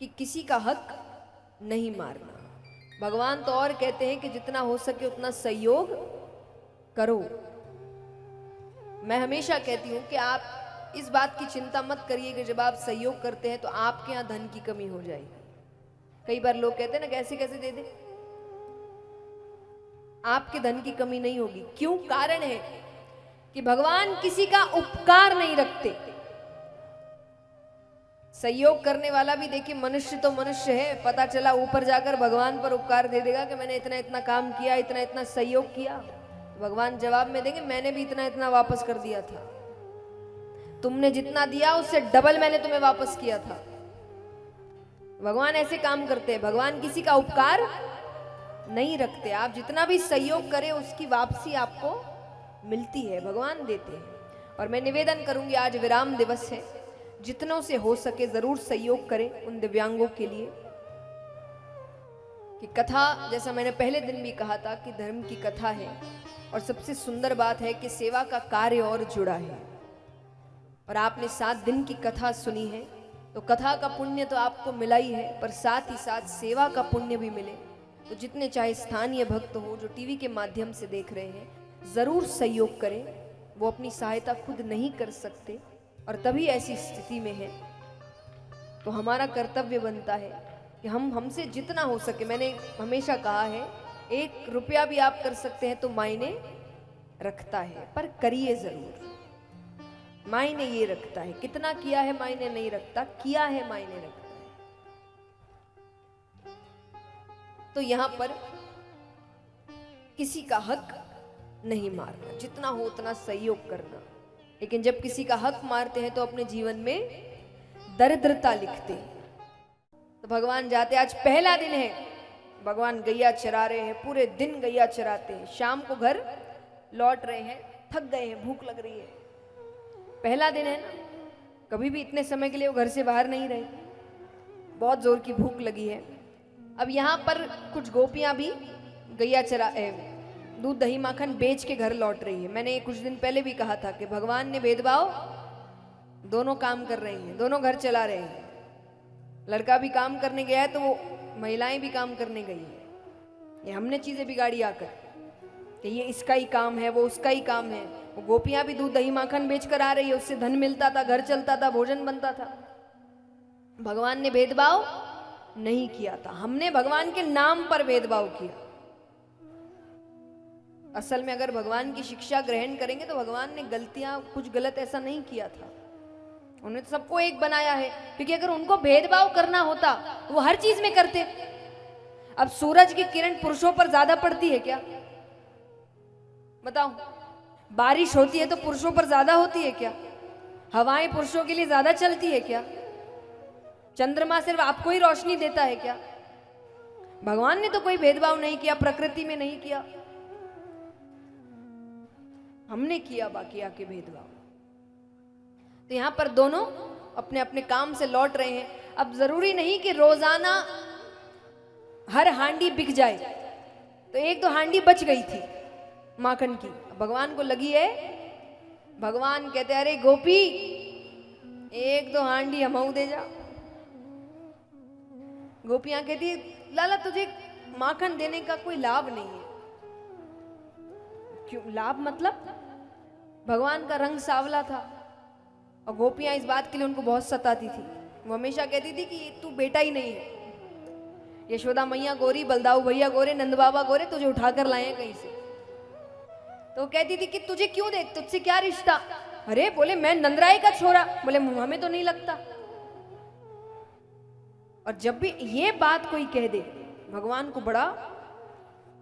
कि किसी का हक नहीं मारना। भगवान तो और कहते हैं कि जितना हो सके उतना सहयोग करो। मैं हमेशा कहती हूं कि आप इस बात की चिंता मत करिए कि जब आप सहयोग करते हैं तो आपके यहां धन की कमी हो जाएगी। कई बार लोग कहते हैं ना कैसे कैसे दे दे, आपके धन की कमी नहीं होगी। क्यों? कारण है कि भगवान किसी का उपकार नहीं रखते। सहयोग करने वाला भी देखिए मनुष्य तो मनुष्य है, पता चला ऊपर जाकर भगवान पर उपकार दे देगा कि मैंने इतना इतना काम किया, इतना इतना सहयोग किया। भगवान जवाब में देंगे मैंने भी इतना इतना वापस कर दिया था, तुमने जितना दिया उससे डबल मैंने तुम्हें वापस किया था। भगवान ऐसे काम करते हैं, भगवान किसी का उपकार नहीं रखते। आप जितना भी सहयोग करें उसकी वापसी आपको मिलती है, भगवान देते हैं। और मैं निवेदन करूंगी, आज विराम दिवस है, जितनों से हो सके जरूर सहयोग करें उन दिव्यांगों के लिए। कि कथा, जैसा मैंने पहले दिन भी कहा था कि धर्म की कथा है, और सबसे सुंदर बात है कि सेवा का कार्य और जुड़ा है। और आपने 7 दिन की कथा सुनी है, तो कथा का पुण्य तो आपको मिला ही है, पर साथ ही साथ सेवा का पुण्य भी मिले। तो जितने चाहे स्थानीय भक्त हो जो टीवी के माध्यम से देख रहे हैं, जरूर सहयोग करें। वो अपनी सहायता खुद नहीं कर सकते, और तभी ऐसी स्थिति में है तो हमारा कर्तव्य बनता है कि हमसे जितना हो सके। मैंने हमेशा कहा है 1 रुपया भी आप कर सकते हैं तो मायने रखता है, पर करिए जरूर। मायने ये रखता है, कितना किया है मायने नहीं रखता, किया है मायने रखता है। तो यहां पर किसी का हक नहीं मारना, जितना हो उतना सहयोग करना। लेकिन जब किसी का हक मारते हैं तो अपने जीवन में दरिद्रता लिखते हैं। तो भगवान जाते, आज पहला दिन है, भगवान गैया चरा रहे हैं, पूरे दिन गैया चराते हैं, शाम को घर लौट रहे हैं, थक गए हैं, भूख लग रही है। पहला दिन है ना, कभी भी इतने समय के लिए वो घर से बाहर नहीं रहे, बहुत जोर की भूख लगी है। अब यहाँ पर कुछ गोपियां भी गैया चरा दूध दही माखन बेच के घर लौट रही है। मैंने कुछ दिन पहले भी कहा था कि भगवान ने भेदभाव, दोनों काम कर रहे हैं, दोनों घर चला रहे हैं। लड़का भी काम करने गया है तो वो महिलाएं भी काम करने गई है। ये हमने चीजें बिगाड़ी आकर कि ये इसका ही काम है, वो उसका ही काम है। वो गोपियां भी दूध दही माखन बेच कर आ रही है, उससे धन मिलता था, घर चलता था, भोजन बनता था। भगवान ने भेदभाव नहीं किया था, हमने भगवान के नाम पर भेदभाव किया। असल में अगर भगवान की शिक्षा ग्रहण करेंगे तो भगवान ने गलतियां, कुछ गलत ऐसा नहीं किया था। उन्होंने तो सबको एक बनाया है, क्योंकि अगर उनको भेदभाव करना होता तो वो हर चीज में करते। अब सूरज की किरण पुरुषों पर ज्यादा पड़ती है क्या? बताओ। बारिश होती है तो पुरुषों पर ज्यादा होती है क्या? हवाएं पुरुषों के लिए ज्यादा चलती है क्या? चंद्रमा सिर्फ आपको ही रोशनी देता है क्या? भगवान ने तो कोई भेदभाव नहीं किया, प्रकृति में नहीं किया, हमने किया बाकी आके भेदभाव। तो यहां पर दोनों अपने अपने काम से लौट रहे हैं। अब जरूरी नहीं कि रोजाना हर हांडी बिक जाए, तो 1-2 हांडी बच गई थी माखन की, भगवान को लगी है। भगवान कहते अरे गोपी 1-2 हांडी हमऊ दे जा। गोपियां कहती लाला तुझे माखन देने का कोई लाभ नहीं है। क्यों लाभ? मतलब भगवान का रंग सावला था, और गोपियां इस बात के लिए उनको बहुत सताती थी। वो हमेशा कहती थी कि तू बेटा ही नहीं है, यशोदा मैया गोरी, बलदाऊ भैया गोरे, नंद बाबा गोरे, तुझे उठाकर लाए कहीं से। तो कहती थी कि तुझे क्यों दे, तुझसे क्या रिश्ता? अरे बोले मैं नंदराय का छोरा, बोले हमें तो नहीं लगता। और जब भी ये बात कोई कह दे भगवान को बड़ा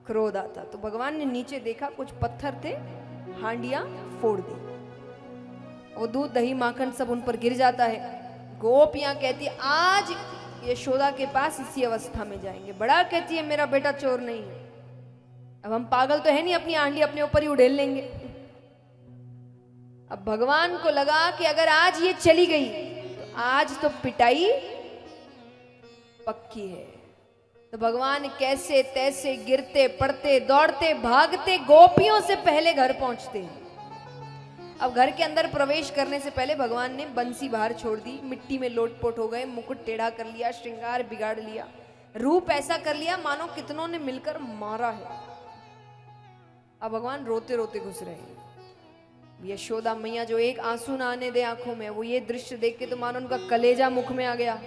क्रोध आता। तो भगवान ने नीचे देखा, कुछ पत्थर थे, हांडियां फोड़ दी, वो दूध दही माखन सब उन पर गिर जाता है। गोपियां कहती आज यशोदा के पास इसी अवस्था में जाएंगे। बड़ा कहती है मेरा बेटा चोर नहीं है। अब हम पागल तो है नहीं, अपनी हांडी अपने ऊपर ही उड़ेल लेंगे। अब भगवान को लगा कि अगर आज ये चली गई तो आज तो पिटाई पक्की है। तो भगवान कैसे तैसे गिरते पड़ते दौड़ते भागते गोपियों से पहले घर पहुंचते हैं। अब घर के अंदर प्रवेश करने से पहले भगवान ने बंसी बाहर छोड़ दी, मिट्टी में लोटपोट हो गए, मुकुट टेढ़ा कर लिया, श्रृंगार बिगाड़ लिया, रूप ऐसा कर लिया मानो कितनों ने मिलकर मारा है। अब भगवान रोते रोते घुस रहे हैं। यशोदा मैया जो एक आंसू ना आने दे आंखों में, वो ये दृश्य देख के तो मानो उनका कलेजा मुख में आ गया।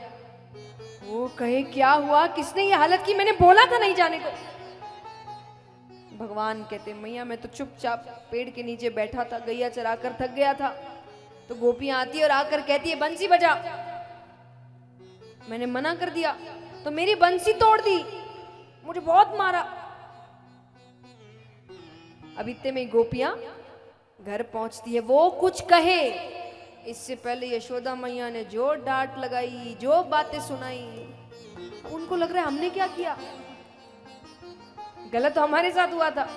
वो कहे क्या हुआ, किसने ये हालत की, मैंने बोला था नहीं जाने को। भगवान कहते मैया मैं तो चुपचाप पेड़ के नीचे बैठा था, गैया चराकर थक गया था, तो गोपियां आती और आकर कहती है बंसी बजा। मैंने मना कर दिया तो मेरी बंसी तोड़ दी, मुझे बहुत मारा। अब इतने में गोपियां घर पहुंचती है। वो कुछ कहे इससे पहले यशोदा मैया ने जो डांट लगाई, जो बातें सुनाई, उनको लग रहा है हमने क्या किया, गलत तो हमारे साथ हुआ था।